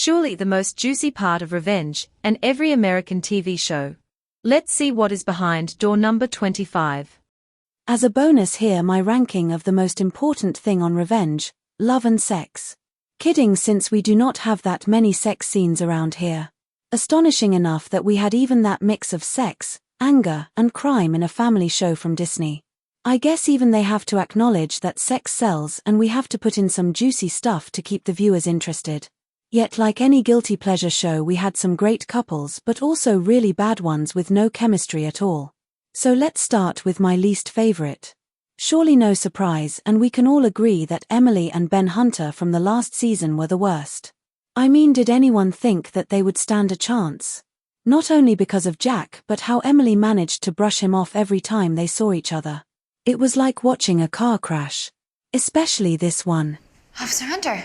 Surely the most juicy part of Revenge and every American TV show. Let's see what is behind door number 25. As a bonus here, my ranking of the most important thing on Revenge, love and sex. Kidding, since we do not have that many sex scenes around here. Astonishing enough that we had even that mix of sex, anger, and crime in a family show from Disney. I guess even they have to acknowledge that sex sells, and we have to put in some juicy stuff to keep the viewers interested. Yet like any guilty pleasure show, we had some great couples but also really bad ones with no chemistry at all. So let's start with my least favorite. Surely no surprise, and we can all agree that Emily and Ben Hunter from the last season were the worst. I mean, did anyone think that they would stand a chance? Not only because of Jack, but how Emily managed to brush him off every time they saw each other. It was like watching a car crash. Especially this one. Officer Hunter,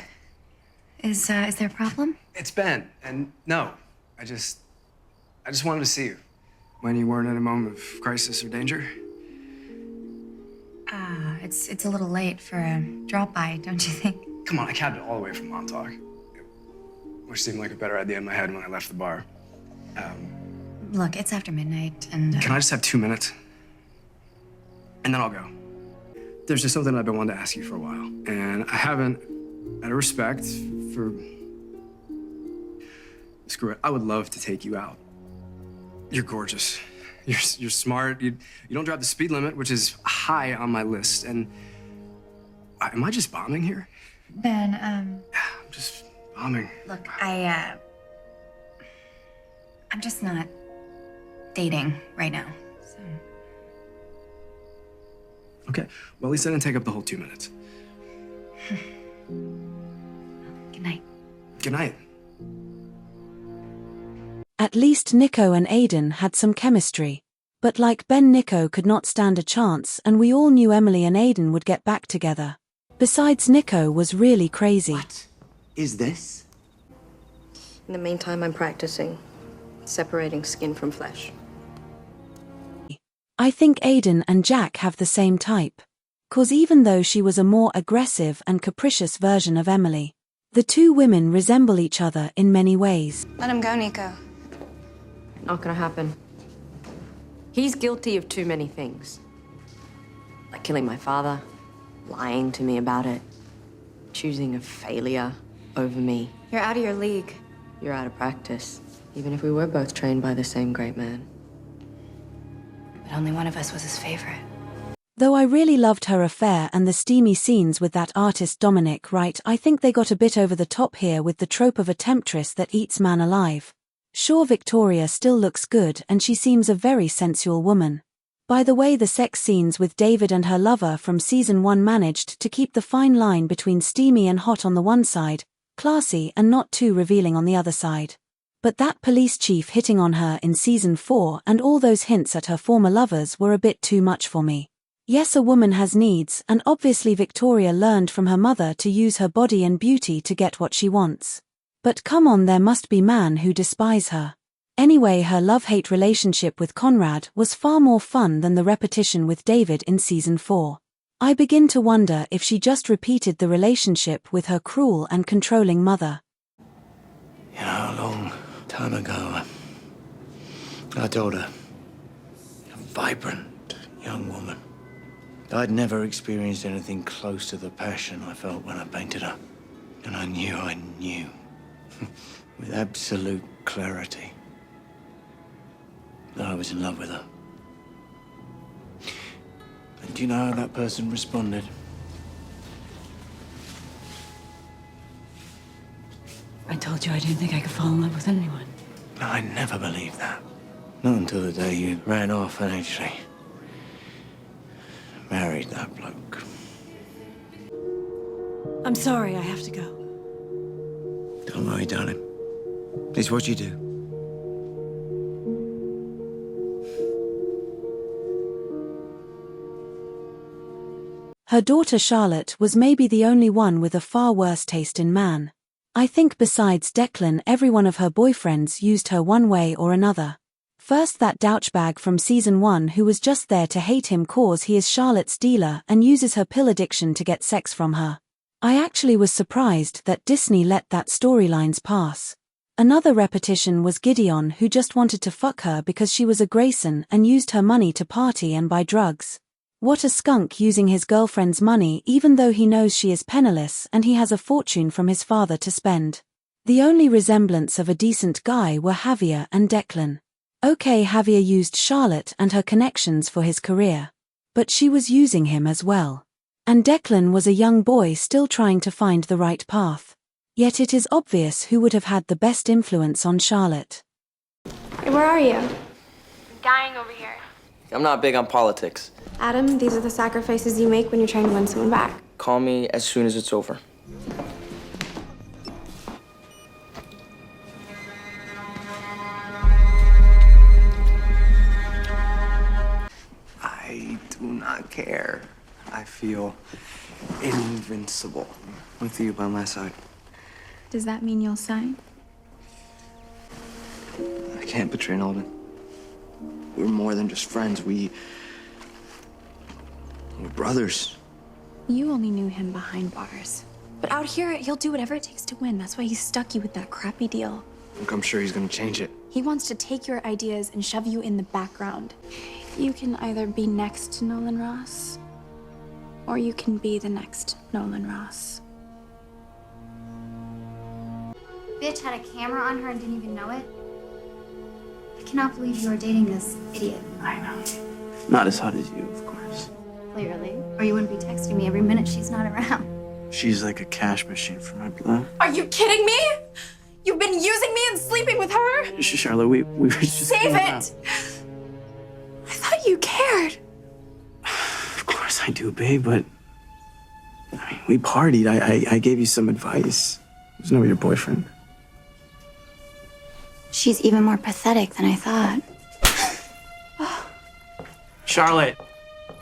is there a problem? It's Ben, and no, I just wanted to see you. When you weren't in a moment of crisis or danger? It's a little late for a drop-by, don't you think? Come on, I cabbed it all the way from Montauk. Which seemed like a better idea in my head when I left the bar. Look, it's after midnight, and... Can I just have 2 minutes? And then I'll go. There's just something I've been wanting to ask you for a while, and I haven't, out of respect for... Screw it, I would love to take you out. You're gorgeous. You're smart. You don't drive the speed limit, which is high on my list. And am I just bombing here? Ben, I'm just bombing. Look, I'm just not dating right now, so... Okay, well, at least I didn't take up the whole 2 minutes. Good night. Good night. At least Nico and Aiden had some chemistry. But like Ben, Nico could not stand a chance, and we all knew Emily and Aiden would get back together. Besides, Nico was really crazy. What is this? In the meantime, I'm practicing separating skin from flesh. I think Aiden and Jack have the same type. 'Cause even though she was a more aggressive and capricious version of Emily, the two women resemble each other in many ways. Let him go, Nico. Not gonna happen. He's guilty of too many things. Like killing my father, lying to me about it, choosing a failure over me. You're out of your league. You're out of practice, even if we were both trained by the same great man. But only one of us was his favorite. Though I really loved her affair and the steamy scenes with that artist Dominic Wright, I think they got a bit over the top here with the trope of a temptress that eats man alive. Sure, Victoria still looks good and she seems a very sensual woman. By the way, the sex scenes with David and her lover from season 1 managed to keep the fine line between steamy and hot on the one side, classy and not too revealing on the other side. But that police chief hitting on her in season 4 and all those hints at her former lovers were a bit too much for me. Yes, a woman has needs, and obviously Victoria learned from her mother to use her body and beauty to get what she wants. But come on, there must be men who despise her. Anyway, her love-hate relationship with Conrad was far more fun than the repetition with David in season 4. I begin to wonder if she just repeated the relationship with her cruel and controlling mother. You know, a long time ago, I told her, a vibrant young woman, I'd never experienced anything close to the passion I felt when I painted her. And I knew, with absolute clarity, that I was in love with her. And do you know how that person responded? I told you I didn't think I could fall in love with anyone. I never believed that. Not until the day you ran off and actually married that bloke. I'm sorry, I have to go. Don't worry, darling. It's what you do. Her daughter Charlotte was maybe the only one with a far worse taste in man. I think besides Declan, every one of her boyfriends used her one way or another. First, that douchebag from season 1 who was just there to hate him cause he is Charlotte's dealer and uses her pill addiction to get sex from her. I actually was surprised that Disney let that storylines pass. Another repetition was Gideon, who just wanted to fuck her because she was a Grayson and used her money to party and buy drugs. What a skunk, using his girlfriend's money even though he knows she is penniless and he has a fortune from his father to spend. The only resemblance of a decent guy were Javier and Declan. Okay, Javier used Charlotte and her connections for his career. But she was using him as well. And Declan was a young boy still trying to find the right path. Yet it is obvious who would have had the best influence on Charlotte. Hey, where are you? I'm dying over here. I'm not big on politics. Adam, these are the sacrifices you make when you're trying to win someone back. Call me as soon as it's over. I do not care. I feel invincible with you by my side. Does that mean you'll sign? I can't betray Alden. We're more than just friends. We're brothers. You only knew him behind bars. But out here, he'll do whatever it takes to win. That's why he stuck you with that crappy deal. Look, I'm sure he's gonna change it. He wants to take your ideas and shove you in the background. You can either be next to Nolan Ross, or you can be the next Nolan Ross. Bitch had a camera on her and didn't even know it. I cannot believe you are dating this idiot. I know. Not as hot as you, of course. Clearly. Or you wouldn't be texting me every minute she's not around. She's like a cash machine for my blood. Are you kidding me? You've been using me and sleeping with her? Charlotte, we were just... Save it! I thought you cared. Of course I do, babe, but... I mean, we partied. I gave you some advice. I was never your boyfriend. She's even more pathetic than I thought. Charlotte!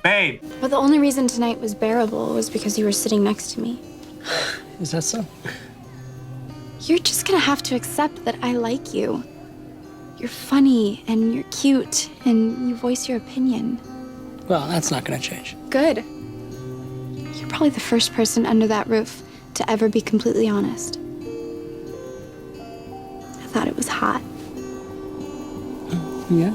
Babe! But the only reason tonight was bearable was because you were sitting next to me. Is that so? You're just gonna have to accept that I like you. You're funny, and you're cute, and you voice your opinion. Well, that's not gonna change. Good. You're probably the first person under that roof to ever be completely honest. I thought it was hot. Yeah?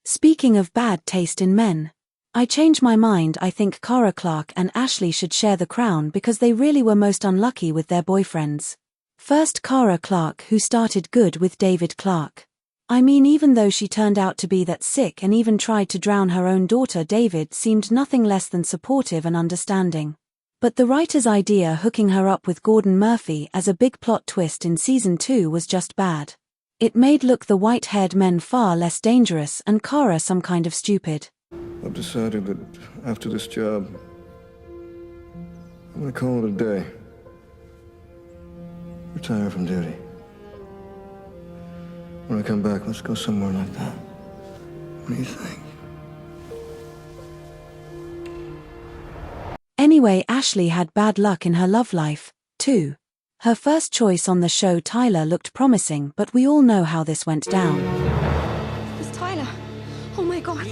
Speaking of bad taste in men, I change my mind. I think Cara Clarke and Ashley should share the crown because they really were most unlucky with their boyfriends. First, Cara Clarke, who started good with David Clarke. I mean, even though she turned out to be that sick and even tried to drown her own daughter, David seemed nothing less than supportive and understanding. But the writer's idea hooking her up with Gordon Murphy as a big plot twist in season 2 was just bad. It made look the white-haired men far less dangerous and Cara some kind of stupid. I've decided that after this job, I'm gonna call it a day. Retire from duty. When I come back, let's go somewhere like that. What do you think? Anyway, Ashley had bad luck in her love life, too. Her first choice on the show, Tyler, looked promising, but we all know how this went down. It's Tyler. Oh my God.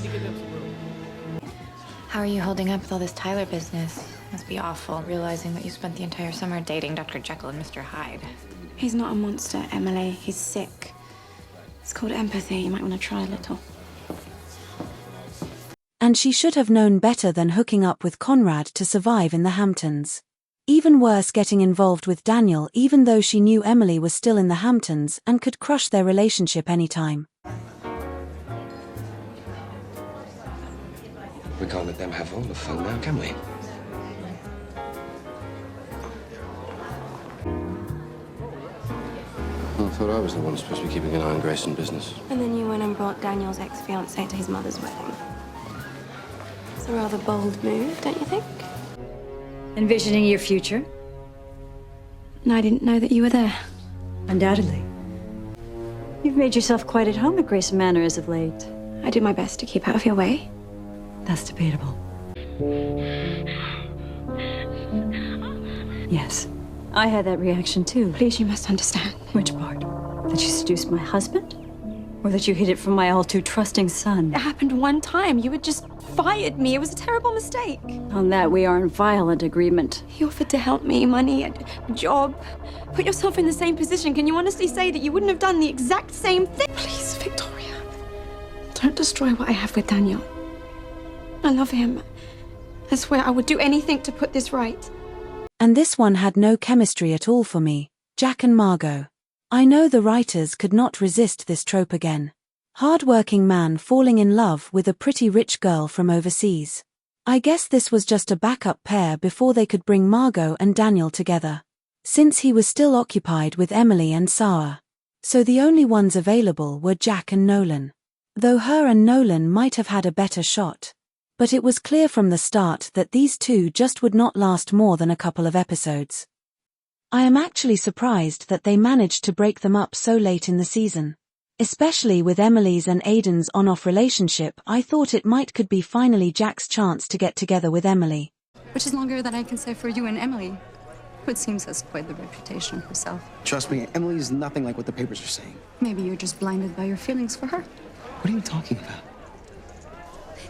How are you holding up with all this Tyler business? Must be awful, realizing that you spent the entire summer dating Dr. Jekyll and Mr. Hyde. He's not a monster, Emily. He's sick. It's called empathy. You might want to try a little. And she should have known better than hooking up with Conrad to survive in the Hamptons. Even worse, getting involved with Daniel even though she knew Emily was still in the Hamptons and could crush their relationship anytime. We can't let them have all the fun now, can we? Well, I thought I was the one supposed to be keeping an eye on Grayson business. And then you went and brought Daniel's ex-fiancée to his mother's wedding. It's a rather bold move, don't you think? Envisioning your future? And I didn't know that you were there. Undoubtedly. You've made yourself quite at home at Grayson Manor as of late. I do my best to keep out of your way. That's debatable. Yes, I had that reaction too. Please, you must understand. Which part? That you seduced my husband? Or that you hid it from my all too trusting son? It happened one time. You would just fired me. It was a terrible mistake. On that, we are in violent agreement. He offered to help me, money, a job. Put yourself in the same position. Can you honestly say that you wouldn't have done the exact same thing? Please, Victoria, don't destroy what I have with Daniel. I love him. I swear I would do anything to put this right. And this one had no chemistry at all for me, Jack and Margot. I know the writers could not resist this trope again. Hard-working man falling in love with a pretty rich girl from overseas. I guess this was just a backup pair before they could bring Margot and Daniel together, since he was still occupied with Emily and Sarah. So the only ones available were Jack and Nolan. Though her and Nolan might have had a better shot. But it was clear from the start that these two just would not last more than a couple of episodes. I am actually surprised that they managed to break them up so late in the season. Especially with Emily's and Aidan's on-off relationship, I thought it could be finally Jack's chance to get together with Emily. Which is longer than I can say for you and Emily, who it seems has quite the reputation herself. Trust me, Emily is nothing like what the papers are saying. Maybe you're just blinded by your feelings for her. What are you talking about?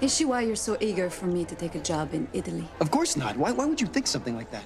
Is she why you're so eager for me to take a job in Italy? Of course not. Why would you think something like that?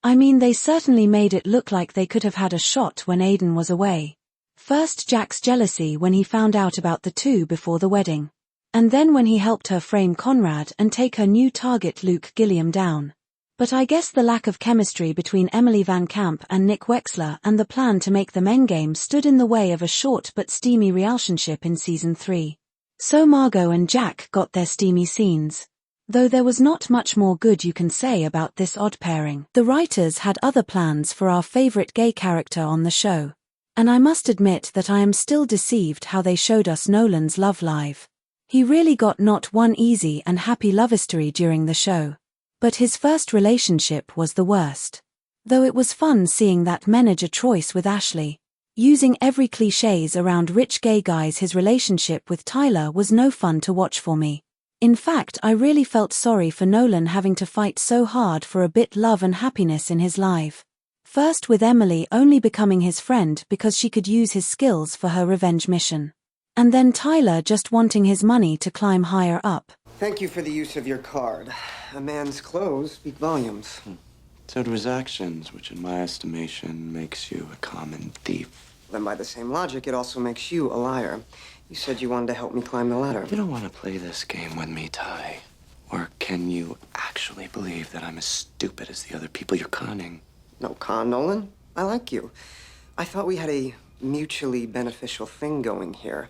I mean, they certainly made it look like they could have had a shot when Aidan was away. First Jack's jealousy when he found out about the two before the wedding. And then when he helped her frame Conrad and take her new target Luke Gilliam down. But I guess the lack of chemistry between Emily Van Camp and Nick Wexler and the plan to make them endgame stood in the way of a short but steamy relationship in season 3. So Margot and Jack got their steamy scenes. Though there was not much more good you can say about this odd pairing. The writers had other plans for our favorite gay character on the show. And I must admit that I am still deceived how they showed us Nolan's love life. He really got not one easy and happy love history during the show. But his first relationship was the worst. Though it was fun seeing that manager choice with Ashley. Using every clichés around rich gay guys, his relationship with Tyler was no fun to watch for me. In fact, I really felt sorry for Nolan having to fight so hard for a bit love and happiness in his life. First with Emily only becoming his friend because she could use his skills for her revenge mission. And then Tyler just wanting his money to climb higher up. Thank you for the use of your card. A man's clothes speak volumes. So do his actions, which in my estimation makes you a common thief. Then by the same logic, it also makes you a liar. You said you wanted to help me climb the ladder. You don't want to play this game with me, Ty. Or can you actually believe that I'm as stupid as the other people you're conning? No con, Nolan. I like you. I thought we had a mutually beneficial thing going here.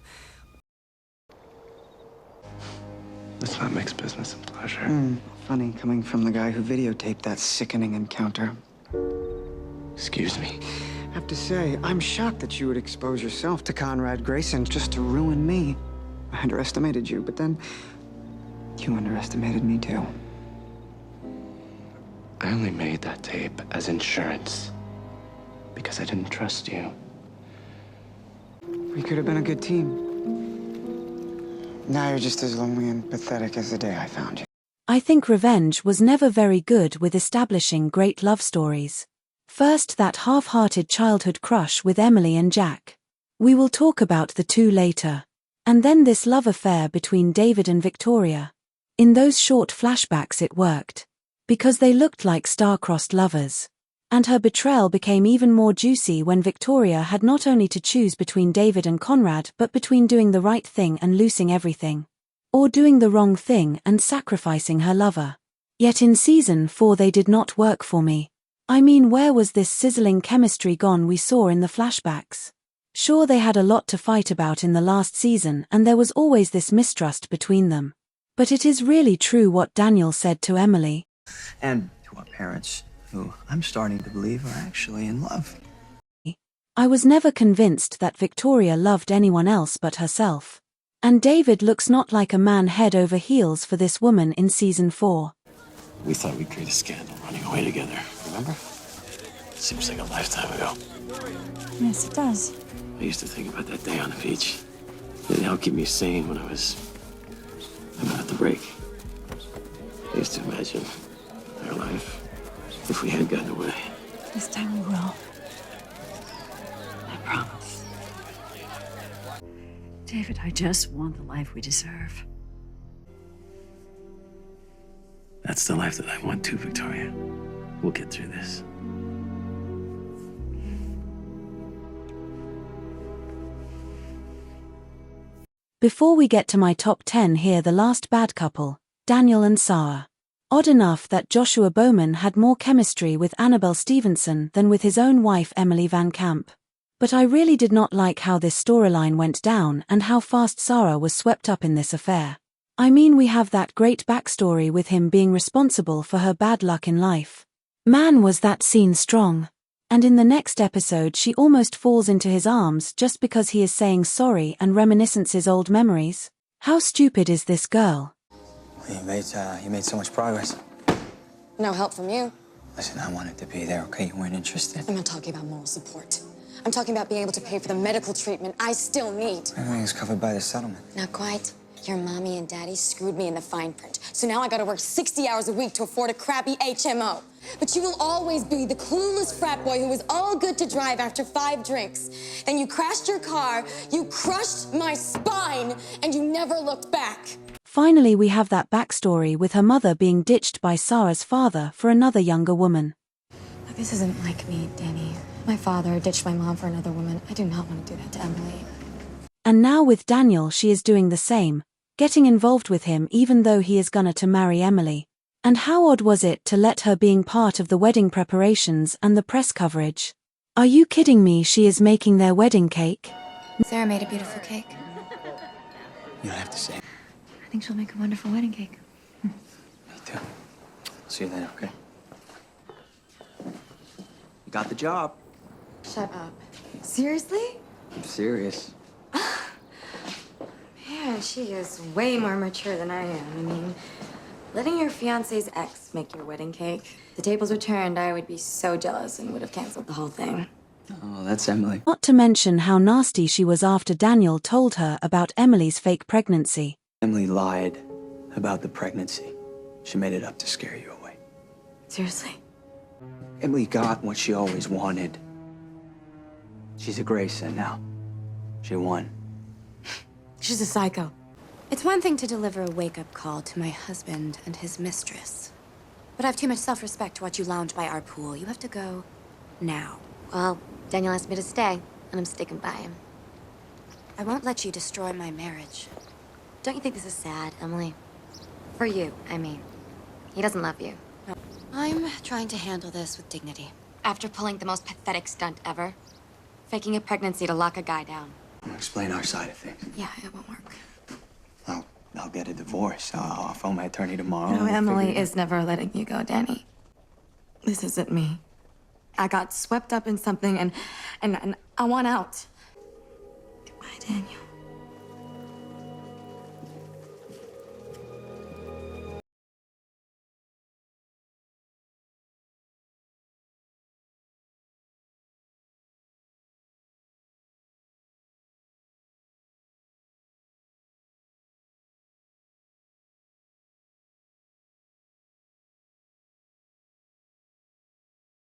Let's not mix business and pleasure. Funny coming from the guy who videotaped that sickening encounter. Excuse me. I have to say, I'm shocked that you would expose yourself to Conrad Grayson just to ruin me. I underestimated you, but then you underestimated me too. I only made that tape as insurance because I didn't trust you. We could have been a good team. Now you're just as lonely and pathetic as the day I found you. I think Revenge was never very good with establishing great love stories. First, that half-hearted childhood crush with Emily and Jack. We will talk about the two later. And then this love affair between David and Victoria. In those short flashbacks it worked. Because they looked like star-crossed lovers. And her betrayal became even more juicy when Victoria had not only to choose between David and Conrad but between doing the right thing and losing everything. Or doing the wrong thing and sacrificing her lover. Yet in season 4 they did not work for me. I mean, where was this sizzling chemistry gone we saw in the flashbacks? Sure, they had a lot to fight about in the last season and there was always this mistrust between them. But it is really true what Daniel said to Emily. And to our parents, who I'm starting to believe are actually in love. I was never convinced that Victoria loved anyone else but herself. And David looks not like a man head over heels for this woman in season 4. We thought we'd create a scandal running away together, remember? Seems like a lifetime ago. Yes, it does. I used to think about that day on the beach. It helped keep me sane when I was about to break. I used to imagine our life if we had gotten away. This time we will. I promise. David, I just want the life we deserve. That's the life that I want too, Victoria. We'll get through this. Before we get to my top 10 here, the last bad couple, Daniel and Sarah. Odd enough that Joshua Bowman had more chemistry with Annabelle Stevenson than with his own wife Emily Van Camp. But I really did not like how this storyline went down and how fast Sarah was swept up in this affair. I mean, we have that great backstory with him being responsible for her bad luck in life. Man, was that scene strong. And in the next episode she almost falls into his arms just because he is saying sorry and reminiscences old memories. How stupid is this girl? You made so much progress. No help from you. Listen, I wanted to be there, okay? You weren't interested. I'm not talking about moral support. I'm talking about being able to pay for the medical treatment I still need. Everything's covered by the settlement. Not quite. Your mommy and daddy screwed me in the fine print. So now I gotta work 60 hours a week to afford a crappy HMO. But you will always be the clueless frat boy who was all good to drive after 5 drinks. Then you crashed your car, you crushed my spine, and you never looked back. Finally, we have that backstory with her mother being ditched by Sarah's father for another younger woman. This isn't like me, Danny. My father ditched my mom for another woman. I do not want to do that to Emily. And now with Daniel, she is doing the same, getting involved with him even though he is gonna to marry Emily. And how odd was it to let her being part of the wedding preparations and the press coverage? Are you kidding me? She is making their wedding cake? Sarah made a beautiful cake. You don't have to say. I think she'll make a wonderful wedding cake. Me too. See you later, okay? You got the job. Shut up. Seriously? I'm serious. Man, she is way more mature than I am. I mean, letting your fiance's ex make your wedding cake. If the tables were turned, I would be so jealous and would have canceled the whole thing. Oh, that's Emily. Not to mention how nasty she was after Daniel told her about Emily's fake pregnancy. Emily lied about the pregnancy. She made it up to scare you away. Seriously? Emily got what she always wanted. She's a Grayson now. She won. She's a psycho. It's one thing to deliver a wake-up call to my husband and his mistress. But I have too much self-respect to watch you lounge by our pool. You have to go now. Well, Daniel asked me to stay, and I'm sticking by him. I won't let you destroy my marriage. Don't you think this is sad, Emily? For you, I mean. He doesn't love you. I'm trying to handle this with dignity. After pulling the most pathetic stunt ever, faking a pregnancy to lock a guy down. I'll explain our side of things. Yeah, it won't work. I'll get a divorce. I'll phone my attorney tomorrow. No, and Emily figure it is never letting you go, Danny. This isn't me. I got swept up in something and I want out. Goodbye, Daniel.